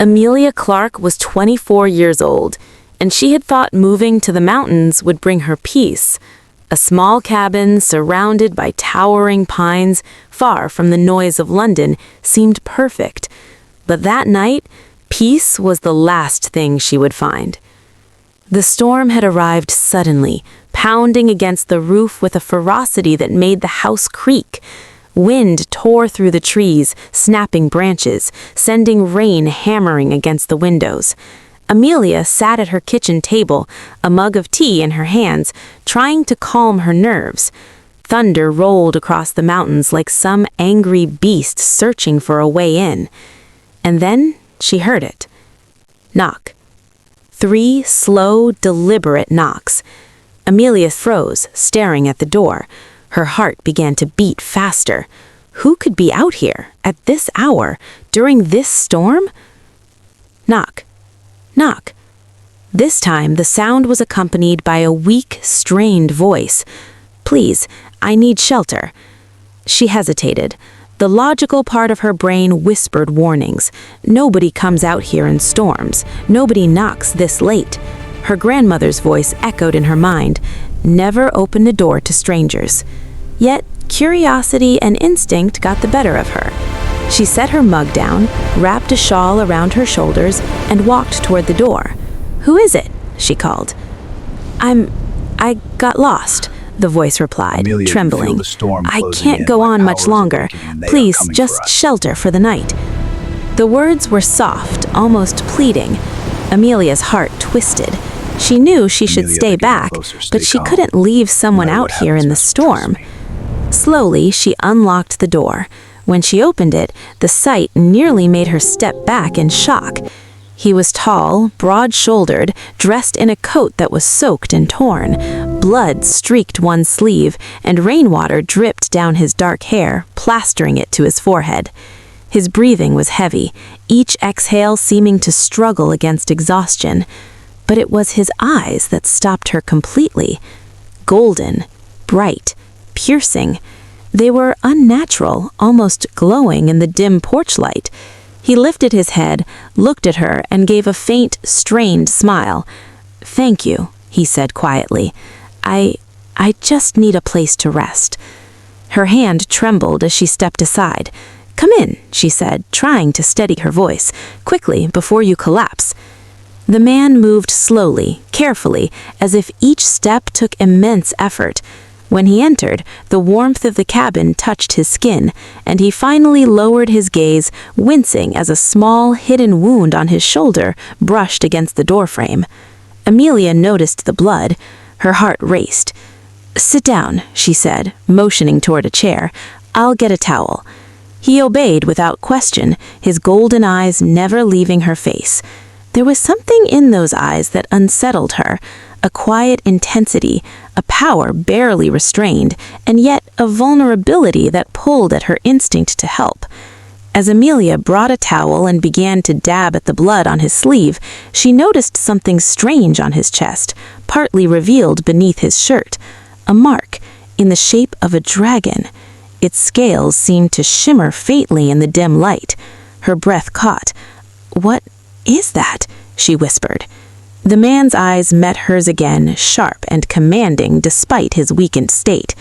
Amelia Clarke was 24 years old, and she had thought moving to the mountains would bring her peace. A small cabin surrounded by towering pines, far from the noise of London, seemed perfect. But that night, peace was the last thing she would find. The storm had arrived suddenly, pounding against the roof with a ferocity that made the house creak. Wind tore through the trees, snapping branches, sending rain hammering against the windows. Amelia sat at her kitchen table, a mug of tea in her hands, trying to calm her nerves. Thunder rolled across the mountains like some angry beast searching for a way in. And then she heard it. Knock. 3 slow, deliberate knocks. Amelia froze, staring at the door. Her heart began to beat faster. Who could be out here, at this hour, during this storm? Knock. Knock. This time, the sound was accompanied by a weak, strained voice. Please, I need shelter. She hesitated. The logical part of her brain whispered warnings. Nobody comes out here in storms. Nobody knocks this late. Her grandmother's voice echoed in her mind. Never open the door to strangers. Yet, curiosity and instinct got the better of her. She set her mug down, wrapped a shawl around her shoulders, and walked toward the door. Who is it? She called. I got lost, the voice replied, Amelia, trembling. the storm I closing can't in go like on much hours longer. of looking, and they are Please, coming for just us. shelter for the night. The words were soft, almost pleading. Amelia's heart twisted. She knew she should Amelia, stay they're getting back, closer. Stay but she calm. couldn't leave someone No matter out what here in the happens, trust storm. me. Slowly, she unlocked the door. When she opened it, the sight nearly made her step back in shock. He was tall, broad-shouldered, dressed in a coat that was soaked and torn. Blood streaked one sleeve, and rainwater dripped down his dark hair, plastering it to his forehead. His breathing was heavy, each exhale seeming to struggle against exhaustion. But it was his eyes that stopped her completely. Golden, bright, piercing. They were unnatural, almost glowing in the dim porch light. He lifted his head, looked at her, and gave a faint, strained smile. "Thank you," he said quietly. I just need a place to rest." Her hand trembled as she stepped aside. "Come in," she said, trying to steady her voice. "Quickly, before you collapse." The man moved slowly, carefully, as if each step took immense effort. When he entered, the warmth of the cabin touched his skin, and he finally lowered his gaze, wincing as a small, hidden wound on his shoulder brushed against the doorframe. Amelia noticed the blood. Her heart raced. "Sit down," she said, motioning toward a chair. "I'll get a towel." He obeyed without question, his golden eyes never leaving her face. There was something in those eyes that unsettled her, a quiet intensity, a power barely restrained, and yet a vulnerability that pulled at her instinct to help. As Amelia brought a towel and began to dab at the blood on his sleeve, she noticed something strange on his chest, partly revealed beneath his shirt, a mark in the shape of a dragon. Its scales seemed to shimmer faintly in the dim light. Her breath caught. "What is that?" she whispered. The man's eyes met hers again, sharp and commanding despite his weakened state.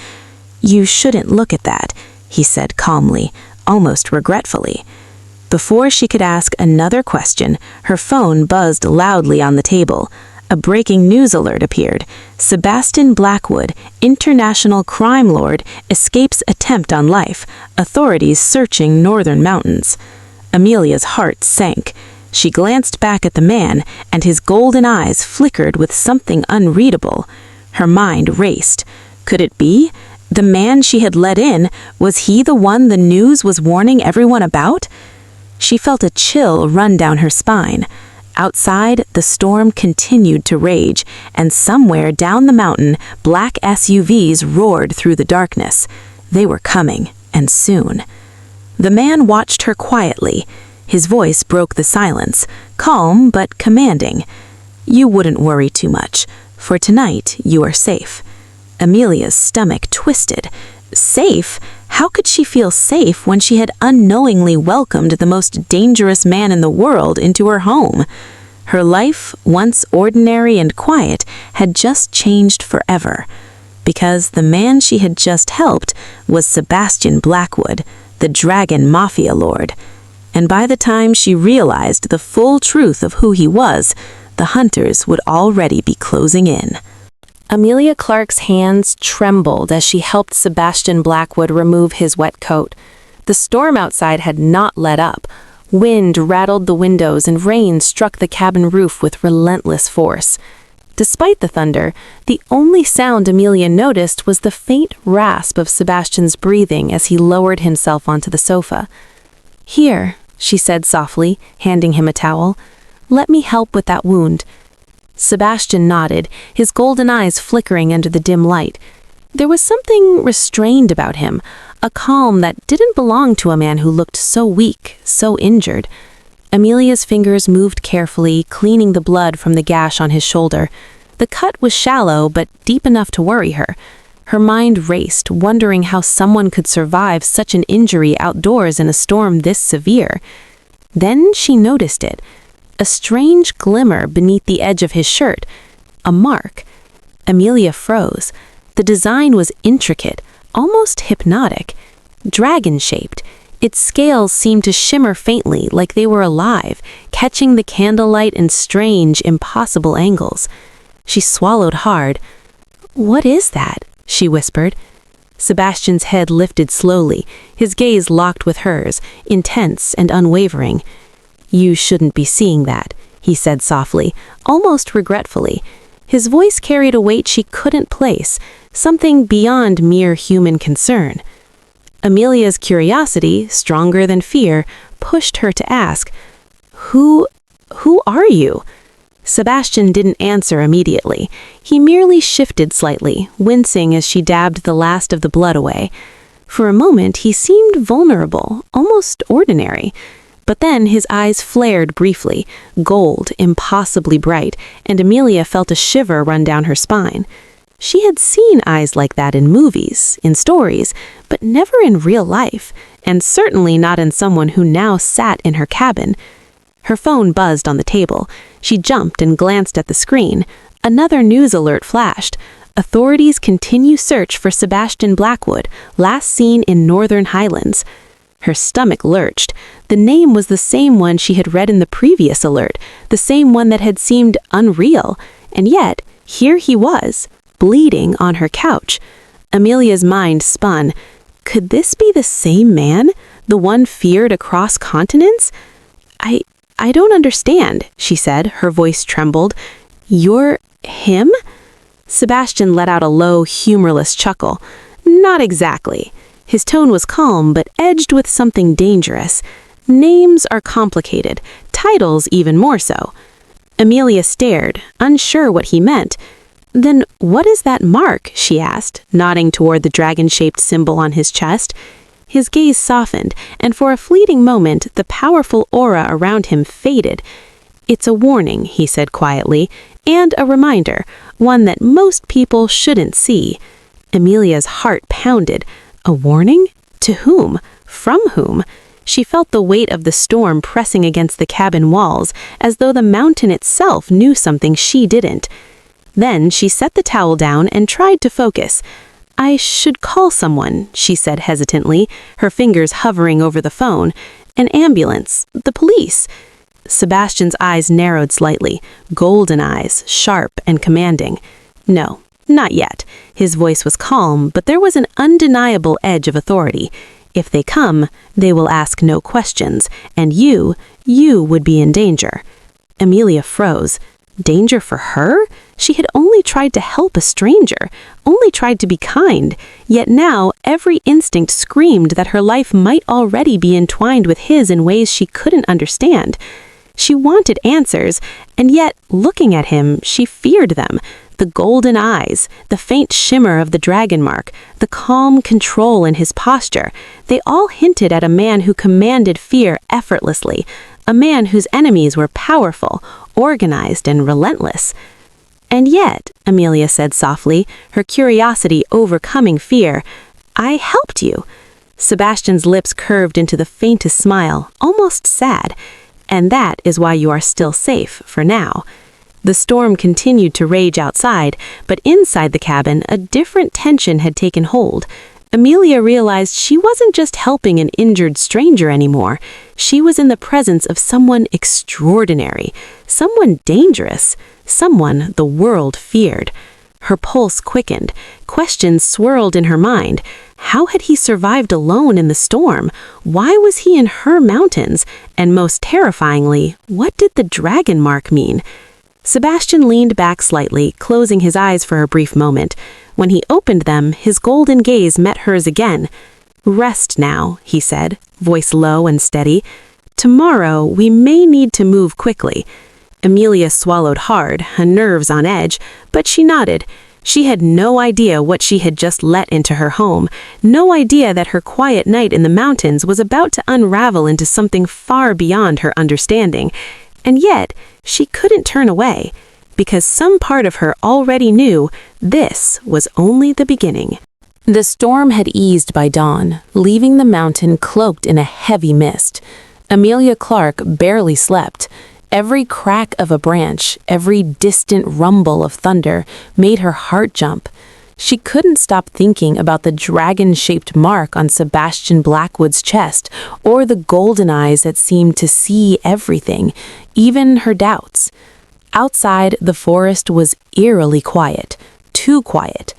"You shouldn't look at that," he said calmly, almost regretfully. Before she could ask another question, her phone buzzed loudly on the table. A breaking news alert appeared. Sebastian Blackwood, international crime lord, escapes attempt on life. Authorities searching northern mountains. Amelia's heart sank. She glanced back at the man, and his golden eyes flickered with something unreadable. Her mind raced. Could it be? The man she had let in, was he the one the news was warning everyone about? She felt a chill run down her spine. Outside, the storm continued to rage, and somewhere down the mountain, black SUVs roared through the darkness. They were coming, and soon. The man watched her quietly. His voice broke the silence, calm but commanding. "You wouldn't worry too much. For tonight, you are safe." Amelia's stomach twisted. Safe? How could she feel safe when she had unknowingly welcomed the most dangerous man in the world into her home? Her life, once ordinary and quiet, had just changed forever, because the man she had just helped was Sebastian Blackwood, the Dragon Mafia Lord. And by the time she realized the full truth of who he was, the hunters would already be closing in. Amelia Clarke's hands trembled as she helped Sebastian Blackwood remove his wet coat. The storm outside had not let up. Wind rattled the windows and rain struck the cabin roof with relentless force. Despite the thunder, the only sound Amelia noticed was the faint rasp of Sebastian's breathing as he lowered himself onto the sofa. "Here," she said softly, handing him a towel. "Let me help with that wound." Sebastian nodded, his golden eyes flickering under the dim light. There was something restrained about him, a calm that didn't belong to a man who looked so weak, so injured. Amelia's fingers moved carefully, cleaning the blood from the gash on his shoulder. The cut was shallow, but deep enough to worry her. Her mind raced, wondering how someone could survive such an injury outdoors in a storm this severe. Then she noticed it. A strange glimmer beneath the edge of his shirt. A mark. Amelia froze. The design was intricate, almost hypnotic. Dragon-shaped. Its scales seemed to shimmer faintly, like they were alive, catching the candlelight in strange, impossible angles. She swallowed hard. "What is that?" she whispered. Sebastian's head lifted slowly, his gaze locked with hers, intense and unwavering. "You shouldn't be seeing that," he said softly, almost regretfully. His voice carried a weight she couldn't place, something beyond mere human concern. Amelia's curiosity, stronger than fear, pushed her to ask, Who are you?" Sebastian didn't answer immediately. He merely shifted slightly, wincing as she dabbed the last of the blood away. For a moment he seemed vulnerable, almost ordinary. But then his eyes flared briefly, gold, impossibly bright, and Amelia felt a shiver run down her spine. She had seen eyes like that in movies, in stories, but never in real life, and certainly not in someone who now sat in her cabin. Her phone buzzed on the table. She jumped and glanced at the screen. Another news alert flashed. Authorities continue search for Sebastian Blackwood, last seen in Northern Highlands. Her stomach lurched. The name was the same one she had read in the previous alert, the same one that had seemed unreal. And yet, here he was, bleeding on her couch. Amelia's mind spun. Could this be the same man? The one feared across continents? I don't understand, she said, her voice trembled. "You're him?" Sebastian let out a low, humorless chuckle. "Not exactly." His tone was calm, but edged with something dangerous. "Names are complicated, titles even more so." Amelia stared, unsure what he meant. "Then what is that mark?" she asked, nodding toward the dragon-shaped symbol on his chest. His gaze softened, and for a fleeting moment, the powerful aura around him faded. "It's a warning," he said quietly, "and a reminder, one that most people shouldn't see." Amelia's heart pounded. A warning? To whom? From whom? She felt the weight of the storm pressing against the cabin walls, as though the mountain itself knew something she didn't. Then she set the towel down and tried to focus. "I should call someone," she said hesitantly, her fingers hovering over the phone. "An ambulance. The police." Sebastian's eyes narrowed slightly, golden eyes, sharp and commanding. "No, not yet." His voice was calm, but there was an undeniable edge of authority. "If they come, they will ask no questions, and you would be in danger." Amelia froze. Danger for her? She had only tried to help a stranger, only tried to be kind, yet now every instinct screamed that her life might already be entwined with his in ways she couldn't understand. She wanted answers, and yet, looking at him, she feared them. The golden eyes, the faint shimmer of the dragon mark, the calm control in his posture, they all hinted at a man who commanded fear effortlessly, a man whose enemies were powerful, organized, and relentless. "And yet," Amelia said softly, her curiosity overcoming fear, "I helped you." Sebastian's lips curved into the faintest smile, almost sad. "And that is why you are still safe, for now." The storm continued to rage outside, but inside the cabin, a different tension had taken hold. Amelia realized she wasn't just helping an injured stranger anymore. She was in the presence of someone extraordinary, someone dangerous, someone the world feared. Her pulse quickened. Questions swirled in her mind. How had he survived alone in the storm? Why was he in her mountains? And most terrifyingly, what did the dragon mark mean? Sebastian leaned back slightly, closing his eyes for a brief moment. When he opened them, his golden gaze met hers again. "Rest now," he said, voice low and steady. "Tomorrow, we may need to move quickly." Amelia swallowed hard, her nerves on edge, but she nodded. She had no idea what she had just let into her home, no idea that her quiet night in the mountains was about to unravel into something far beyond her understanding. And yet, she couldn't turn away, because some part of her already knew this was only the beginning. The storm had eased by dawn, leaving the mountain cloaked in a heavy mist. Amelia Clarke barely slept. Every crack of a branch, every distant rumble of thunder made her heart jump. She couldn't stop thinking about the dragon-shaped mark on Sebastian Blackwood's chest, or the golden eyes that seemed to see everything, even her doubts. Outside, the forest was eerily quiet, too quiet.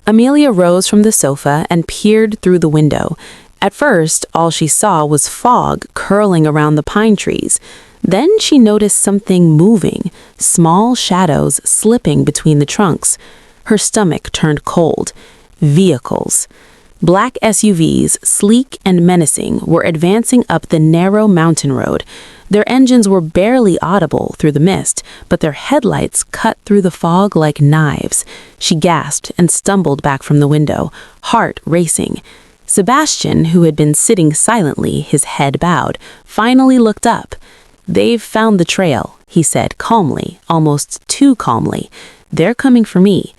Amelia rose from the sofa and peered through the window. At first, all she saw was fog curling around the pine trees. Then she noticed something moving, small shadows slipping between the trunks. Her stomach turned cold. Vehicles. Black SUVs, sleek and menacing, were advancing up the narrow mountain road. Their engines were barely audible through the mist, but their headlights cut through the fog like knives. She gasped and stumbled back from the window, heart racing. Sebastian, who had been sitting silently, his head bowed, finally looked up. "They've found the trail," he said calmly, almost too calmly. "They're coming for me."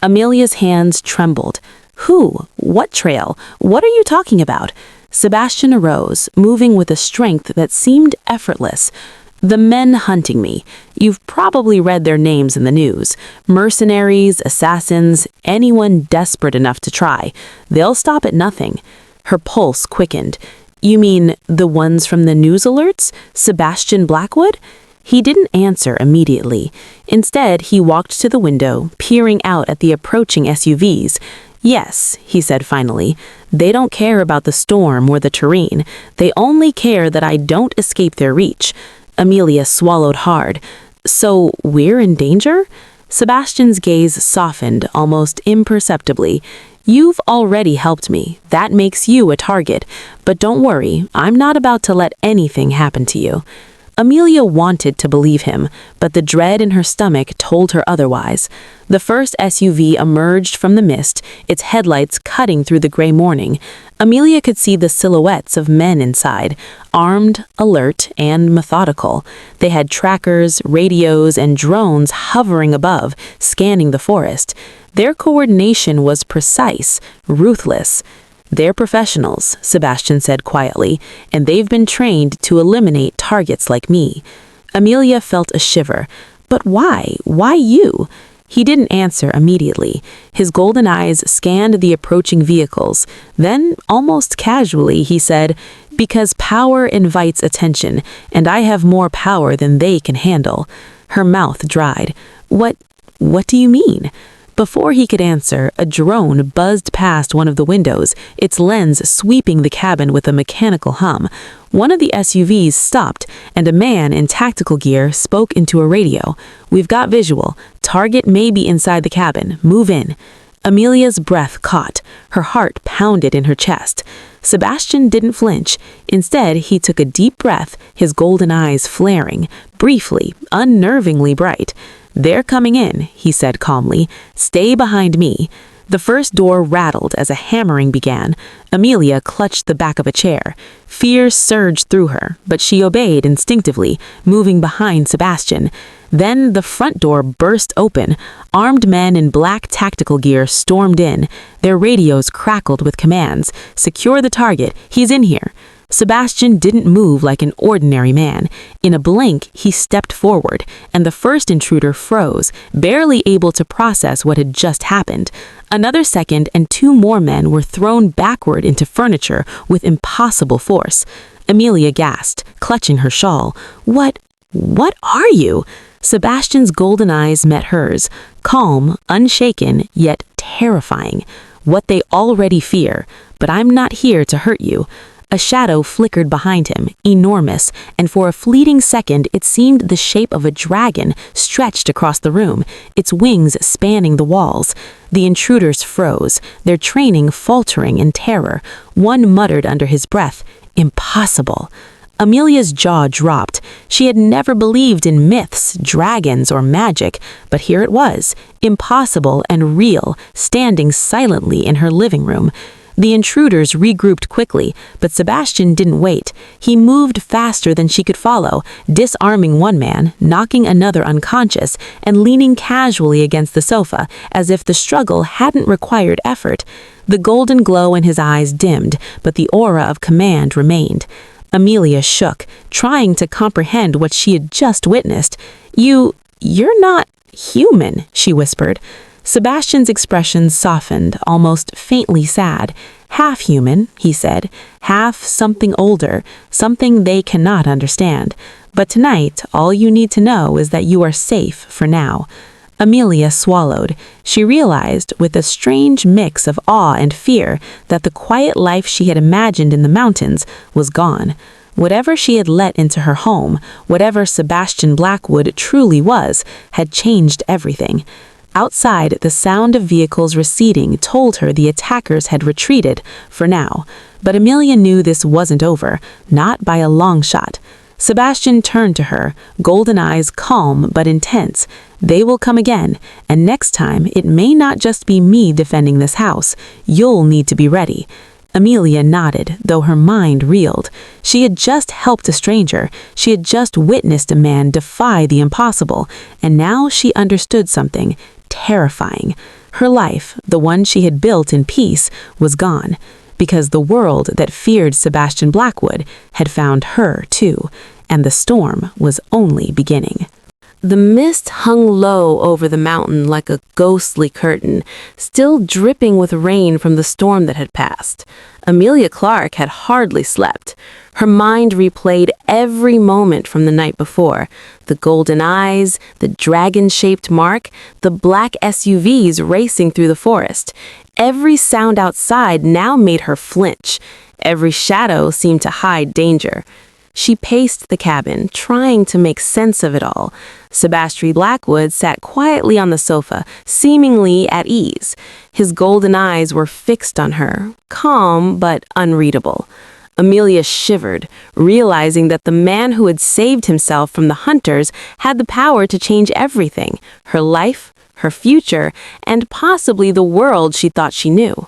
Amelia's hands trembled. "Who? What trail? What are you talking about?" Sebastian arose, moving with a strength that seemed effortless. "The men hunting me. You've probably read their names in the news. Mercenaries, assassins, anyone desperate enough to try. They'll stop at nothing." Her pulse quickened. "You mean the ones from the news alerts? Sebastian Blackwood?" He didn't answer immediately. Instead, he walked to the window, peering out at the approaching SUVs. "Yes," he said finally, "they don't care about the storm or the terrain. They only care that I don't escape their reach." Amelia swallowed hard. "So we're in danger?" Sebastian's gaze softened almost imperceptibly. "You've already helped me. That makes you a target. But don't worry, I'm not about to let anything happen to you." Amelia wanted to believe him, but the dread in her stomach told her otherwise. The first SUV emerged from the mist, its headlights cutting through the gray morning. Amelia could see the silhouettes of men inside, armed, alert, and methodical. They had trackers, radios, and drones hovering above, scanning the forest. Their coordination was precise, ruthless. "They're professionals," Sebastian said quietly, "and they've been trained to eliminate targets like me." Amelia felt a shiver. "But why? Why you?" He didn't answer immediately. His golden eyes scanned the approaching vehicles. Then, almost casually, he said, "Because power invites attention, and I have more power than they can handle." Her mouth dried. What do you mean?" Before he could answer, a drone buzzed past one of the windows, its lens sweeping the cabin with a mechanical hum. One of the SUVs stopped, and a man in tactical gear spoke into a radio. "We've got visual. Target may be inside the cabin. Move in." Amelia's breath caught. Her heart pounded in her chest. Sebastian didn't flinch. Instead, he took a deep breath, his golden eyes flaring, briefly, unnervingly bright. "They're coming in," he said calmly. "Stay behind me." The first door rattled as a hammering began. Amelia clutched the back of a chair. Fear surged through her, but she obeyed instinctively, moving behind Sebastian. Then the front door burst open. Armed men in black tactical gear stormed in. Their radios crackled with commands. "Secure the target. He's in here." Sebastian didn't move like an ordinary man. In a blink, he stepped forward, and the first intruder froze, barely able to process what had just happened. Another second, and two more men were thrown backward into furniture with impossible force. Amelia gasped, clutching her shawl. What are you?" Sebastian's golden eyes met hers, calm, unshaken, yet terrifying. "What they already fear, but I'm not here to hurt you." A shadow flickered behind him, enormous, and for a fleeting second it seemed the shape of a dragon stretched across the room, its wings spanning the walls. The intruders froze, their training faltering in terror. One muttered under his breath, "Impossible." Amelia's jaw dropped. She had never believed in myths, dragons, or magic, but here it was, impossible and real, standing silently in her living room. The intruders regrouped quickly, but Sebastian didn't wait. He moved faster than she could follow, disarming one man, knocking another unconscious, and leaning casually against the sofa, as if the struggle hadn't required effort. The golden glow in his eyes dimmed, but the aura of command remained. Amelia shook, trying to comprehend what she had just witnessed. You're not human," she whispered. Sebastian's expression softened, almost faintly sad. "Half human," he said, "half something older, something they cannot understand. But tonight, all you need to know is that you are safe for now." Amelia swallowed. She realized, with a strange mix of awe and fear, that the quiet life she had imagined in the mountains was gone. Whatever she had let into her home, whatever Sebastian Blackwood truly was, had changed everything. Outside, the sound of vehicles receding told her the attackers had retreated, for now. But Amelia knew this wasn't over, not by a long shot. Sebastian turned to her, golden eyes calm but intense. "They will come again, and next time it may not just be me defending this house. You'll need to be ready." Amelia nodded, though her mind reeled. She had just helped a stranger. She had just witnessed a man defy the impossible, and now she understood something terrifying. Her life, the one she had built in peace, was gone, because the world that feared Sebastian Blackwood had found her too, and the storm was only beginning. The mist hung low over the mountain like a ghostly curtain, still dripping with rain from the storm that had passed. Amelia Clarke had hardly slept. Her mind replayed every moment from the night before. The golden eyes, the dragon-shaped mark, the black SUVs racing through the forest. Every sound outside now made her flinch. Every shadow seemed to hide danger. She paced the cabin, trying to make sense of it all. Sebastian Blackwood sat quietly on the sofa, seemingly at ease. His golden eyes were fixed on her, calm but unreadable. Amelia shivered, realizing that the man who had saved himself from the hunters had the power to change everything, her life, her future, and possibly the world she thought she knew.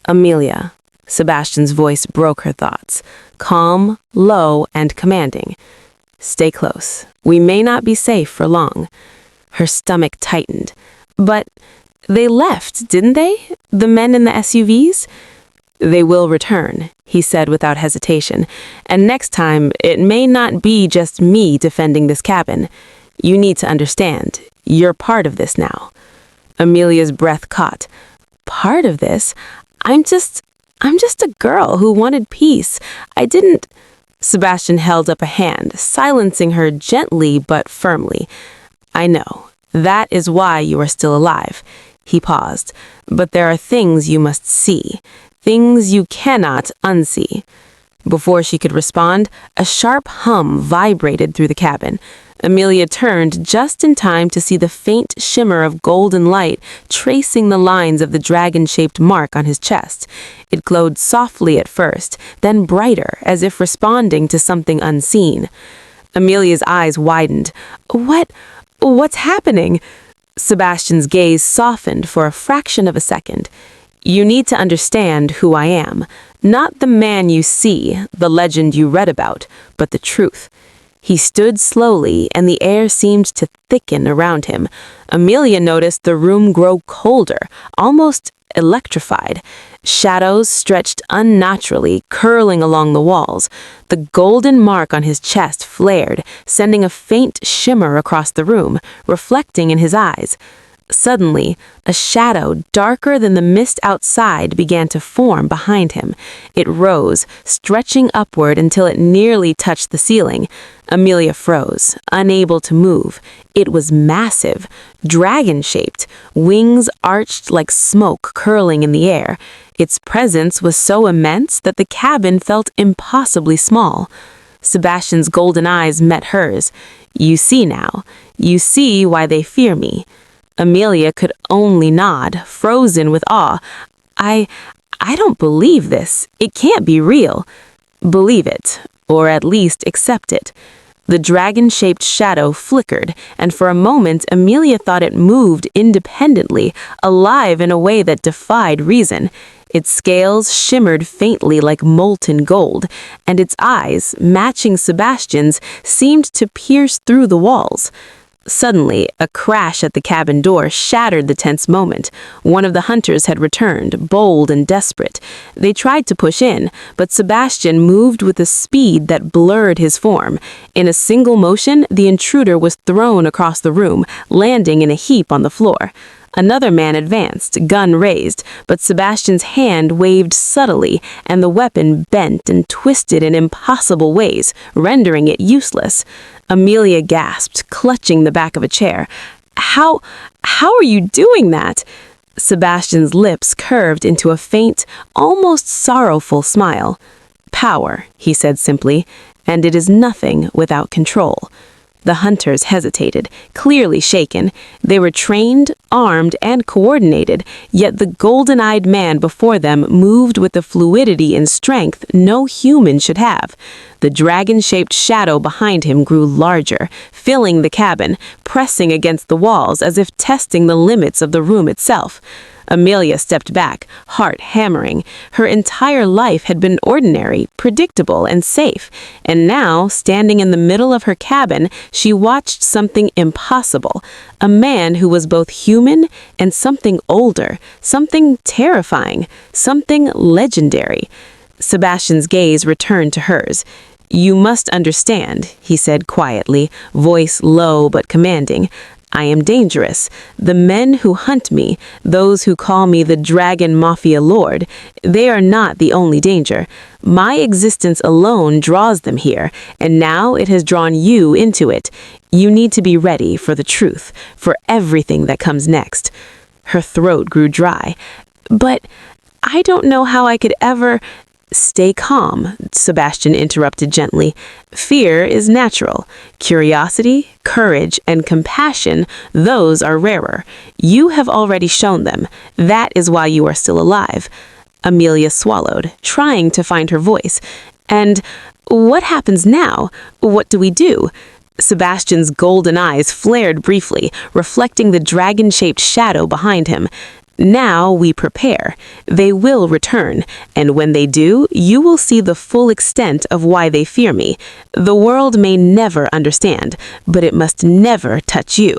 "Amelia," Sebastian's voice broke her thoughts, calm, low, and commanding. "Stay close. We may not be safe for long." Her stomach tightened. "But they left, didn't they? The men in the SUVs?" "They will return," he said without hesitation. "And next time, it may not be just me defending this cabin. You need to understand, you're part of this now." Amelia's breath caught. "Part of this? I'm just a girl who wanted peace. I didn't—" Sebastian held up a hand, silencing her gently but firmly. "I know. That is why you are still alive." He paused. "But there are things you must see. Things you cannot unsee." Before she could respond, a sharp hum vibrated through the cabin. Amelia turned just in time to see the faint shimmer of golden light tracing the lines of the dragon-shaped mark on his chest. It glowed softly at first, then brighter, as if responding to something unseen. Amelia's eyes widened. What's happening?" Sebastian's gaze softened for a fraction of a second. You need to understand who I am. Not the man you see, the legend you read about, but the truth. He stood slowly, and the air seemed to thicken around him. Amelia noticed the room grow colder, almost electrified. Shadows stretched unnaturally, curling along the walls. The golden mark on his chest flared, sending a faint shimmer across the room, reflecting in his eyes. Suddenly, a shadow darker than the mist outside began to form behind him. It rose, stretching upward until it nearly touched the ceiling. Amelia froze, unable to move. It was massive, dragon-shaped, wings arched like smoke curling in the air. Its presence was so immense that the cabin felt impossibly small. Sebastian's golden eyes met hers. You see now. You see why they fear me. Amelia could only nod, frozen with awe. I don't believe this. It can't be real. Believe it, or at least accept it. The dragon-shaped shadow flickered, and for a moment Amelia thought it moved independently, alive in a way that defied reason. Its scales shimmered faintly like molten gold, and its eyes, matching Sebastian's, seemed to pierce through the walls. Suddenly, a crash at the cabin door shattered the tense moment. One of the hunters had returned, bold and desperate. They tried to push in, but Sebastian moved with a speed that blurred his form. In a single motion, the intruder was thrown across the room, landing in a heap on the floor. Another man advanced, gun raised, but Sebastian's hand waved subtly, and the weapon bent and twisted in impossible ways, rendering it useless. Amelia gasped, clutching the back of a chair. How are you doing that?" Sebastian's lips curved into a faint, almost sorrowful smile. "Power," he said simply, "and it is nothing without control." The hunters hesitated, clearly shaken. They were trained, armed, and coordinated, yet the golden-eyed man before them moved with a fluidity and strength no human should have. The dragon-shaped shadow behind him grew larger, filling the cabin, pressing against the walls as if testing the limits of the room itself. Amelia stepped back, heart hammering. Her entire life had been ordinary, predictable, and safe, and now, standing in the middle of her cabin, she watched something impossible. A man who was both human and something older, something terrifying, something legendary. Sebastian's gaze returned to hers. "You must understand," he said quietly, voice low but commanding. "I am dangerous. The men who hunt me, those who call me the Dragon Mafia Lord, they are not the only danger. My existence alone draws them here, and now it has drawn you into it. You need to be ready for the truth, for everything that comes next." Her throat grew dry. "But I don't know how I could ever—" "Stay calm," Sebastian interrupted gently. "Fear is natural. Curiosity, courage, and compassion, those are rarer. You have already shown them. That is why you are still alive." Amelia swallowed, trying to find her voice. "And what happens now? What do we do?" Sebastian's golden eyes flared briefly, reflecting the dragon-shaped shadow behind him. "Now we prepare. They will return, and when they do, you will see the full extent of why they fear me. The world may never understand, but it must never touch you."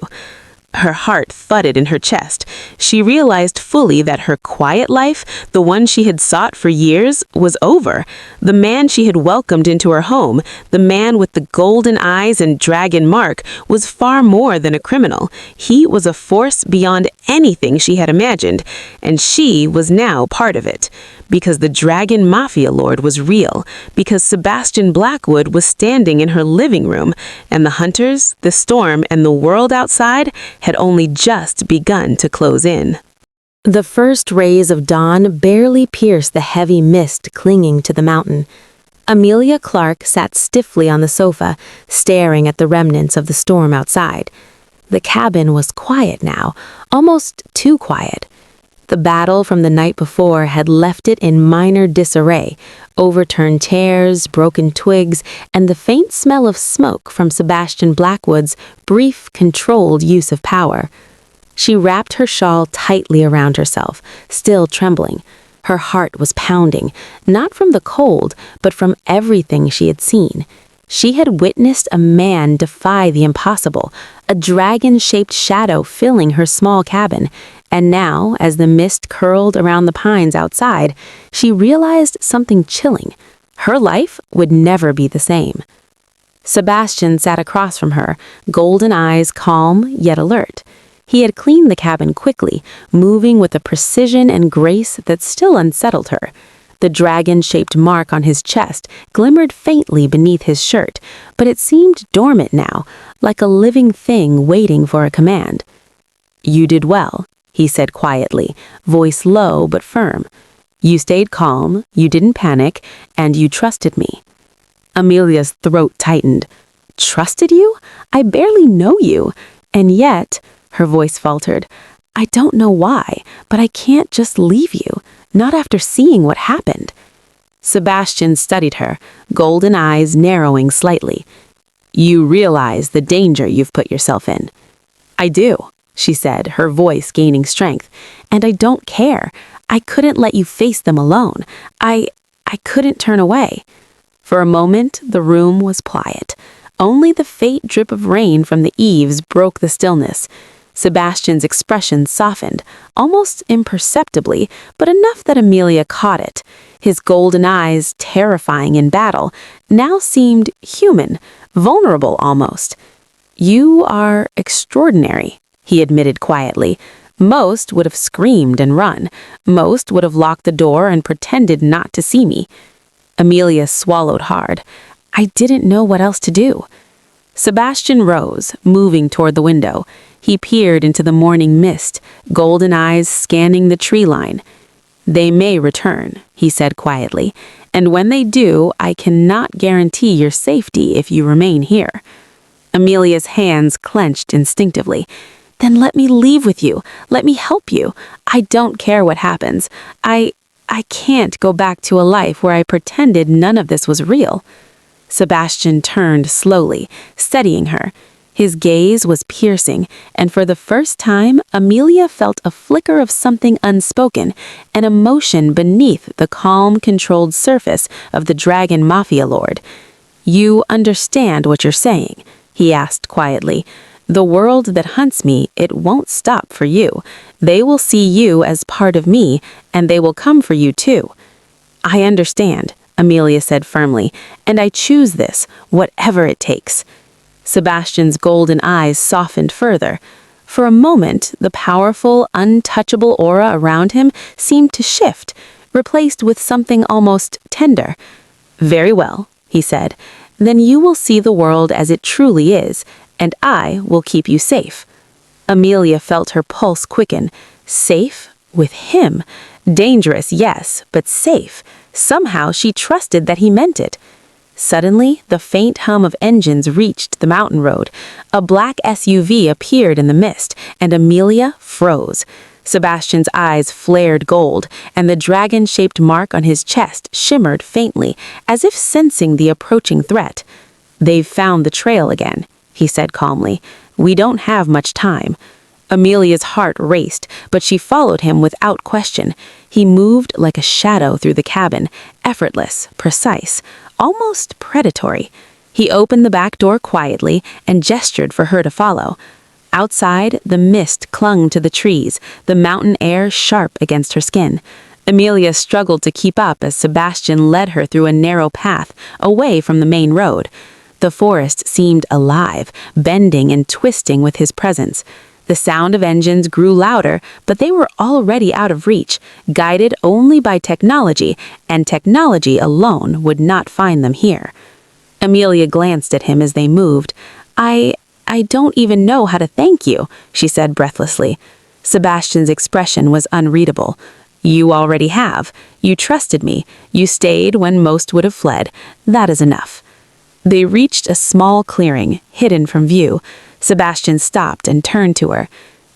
Her heart thudded in her chest. She realized fully that her quiet life, the one she had sought for years, was over. The man she had welcomed into her home, the man with the golden eyes and dragon mark, was far more than a criminal. He was a force beyond anything she had imagined, and she was now part of it. Because the Dragon Mafia Lord was real, because Sebastian Blackwood was standing in her living room, and the hunters, the storm, and the world outside had only just begun to close in. The first rays of dawn barely pierced the heavy mist clinging to the mountain. Amelia Clarke sat stiffly on the sofa, staring at the remnants of the storm outside. The cabin was quiet now, almost too quiet. The battle from the night before had left it in minor disarray, overturned chairs, broken twigs, and the faint smell of smoke from Sebastian Blackwood's brief, controlled use of power. She wrapped her shawl tightly around herself, still trembling. Her heart was pounding, not from the cold, but from everything she had seen. She had witnessed a man defy the impossible, a dragon-shaped shadow filling her small cabin, and now, as the mist curled around the pines outside, she realized something chilling. Her life would never be the same. Sebastian sat across from her, golden eyes calm yet alert. He had cleaned the cabin quickly, moving with a precision and grace that still unsettled her. The dragon-shaped mark on his chest glimmered faintly beneath his shirt, but it seemed dormant now, like a living thing waiting for a command. "You did well," he said quietly, voice low but firm. "You stayed calm, you didn't panic, and you trusted me." Amelia's throat tightened. "Trusted you? I barely know you. And yet," her voice faltered, "I don't know why, but I can't just leave you, not after seeing what happened." Sebastian studied her, golden eyes narrowing slightly. "You realize the danger you've put yourself in." "I do," she said, her voice gaining strength. "And I don't care. I couldn't let you face them alone. I couldn't turn away." For a moment, the room was quiet. Only the faint drip of rain from the eaves broke the stillness. Sebastian's expression softened, almost imperceptibly, but enough that Amelia caught it. His golden eyes, terrifying in battle, now seemed human, vulnerable almost. "You are extraordinary," he admitted quietly. "Most would have screamed and run. Most would have locked the door and pretended not to see me." Amelia swallowed hard. "I didn't know what else to do." Sebastian rose, moving toward the window. He peered into the morning mist, golden eyes scanning the tree line. "They may return," he said quietly, "and when they do, I cannot guarantee your safety if you remain here." Amelia's hands clenched instinctively. "Then let me leave with you. Let me help you. I don't care what happens. I can't go back to a life where I pretended none of this was real." Sebastian turned slowly, steadying her. His gaze was piercing, and for the first time, Amelia felt a flicker of something unspoken, an emotion beneath the calm, controlled surface of the Dragon Mafia Lord. "You understand what you're saying?" he asked quietly. "The world that hunts me, it won't stop for you. They will see you as part of me, and they will come for you too." "I understand," Amelia said firmly, "and I choose this, whatever it takes." Sebastian's golden eyes softened further. For a moment, the powerful, untouchable aura around him seemed to shift, replaced with something almost tender. "Very well," he said, "then you will see the world as it truly is, and I will keep you safe." Amelia felt her pulse quicken. Safe? With him? Dangerous, yes, but safe. Somehow she trusted that he meant it. Suddenly, the faint hum of engines reached the mountain road. A black SUV appeared in the mist, and Amelia froze. Sebastian's eyes flared gold, and the dragon-shaped mark on his chest shimmered faintly, as if sensing the approaching threat. "They've found the trail again," he said calmly. "We don't have much time." Amelia's heart raced, but she followed him without question. He moved like a shadow through the cabin, effortless, precise, almost predatory. He opened the back door quietly and gestured for her to follow. Outside, the mist clung to the trees, the mountain air sharp against her skin. Amelia struggled to keep up as Sebastian led her through a narrow path, away from the main road. The forest seemed alive, bending and twisting with his presence. The sound of engines grew louder, but they were already out of reach, guided only by technology, and technology alone would not find them here. Amelia glanced at him as they moved. I don't even know how to thank you," she said breathlessly. Sebastian's expression was unreadable. "You already have. You trusted me. You stayed when most would have fled. That is enough." They reached a small clearing, hidden from view. Sebastian stopped and turned to her.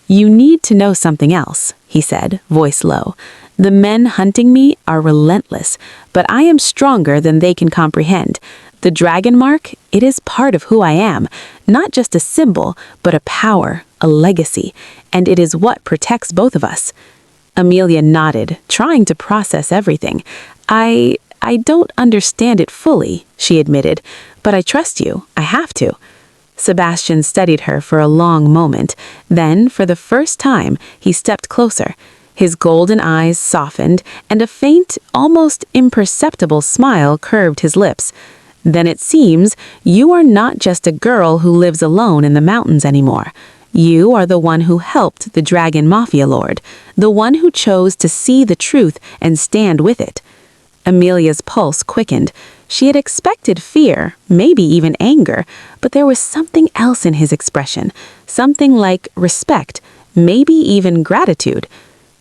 "You need to know something else," he said, voice low. "The men hunting me are relentless, but I am stronger than they can comprehend. The dragon mark, it is part of who I am, not just a symbol, but a power, a legacy, and it is what protects both of us." Amelia nodded, trying to process everything. I don't understand it fully," she admitted, "but I trust you. I have to." Sebastian studied her for a long moment. Then, for the first time, he stepped closer. His golden eyes softened, and a faint, almost imperceptible smile curved his lips. "Then it seems you are not just a girl who lives alone in the mountains anymore. You are the one who helped the Dragon Mafia Lord, the one who chose to see the truth and stand with it." Amelia's pulse quickened. She had expected fear, maybe even anger, but there was something else in his expression, something like respect, maybe even gratitude.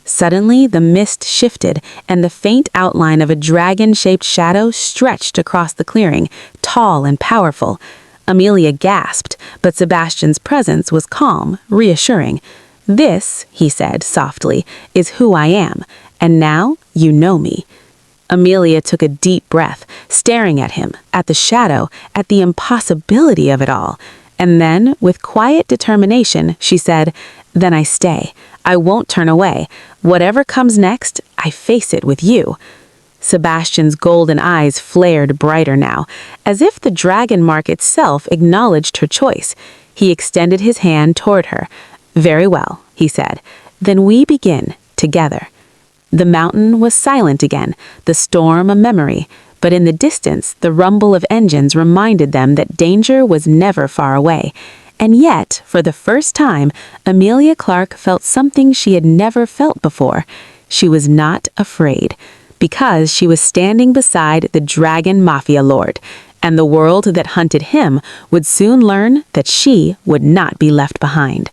Suddenly, the mist shifted, and the faint outline of a dragon-shaped shadow stretched across the clearing, tall and powerful. Amelia gasped, but Sebastian's presence was calm, reassuring. "This," he said softly, "is who I am, and now you know me." Amelia took a deep breath, staring at him, at the shadow, at the impossibility of it all. And then, with quiet determination, she said, "Then I stay. I won't turn away. Whatever comes next, I face it with you." Sebastian's golden eyes flared brighter now, as if the dragon mark itself acknowledged her choice. He extended his hand toward her. "Very well," he said. "Then we begin together." The mountain was silent again, the storm a memory, but in the distance the rumble of engines reminded them that danger was never far away. And yet, for the first time, Amelia Clarke felt something she had never felt before. She was not afraid, because she was standing beside the Dragon Mafia Lord, and the world that hunted him would soon learn that she would not be left behind.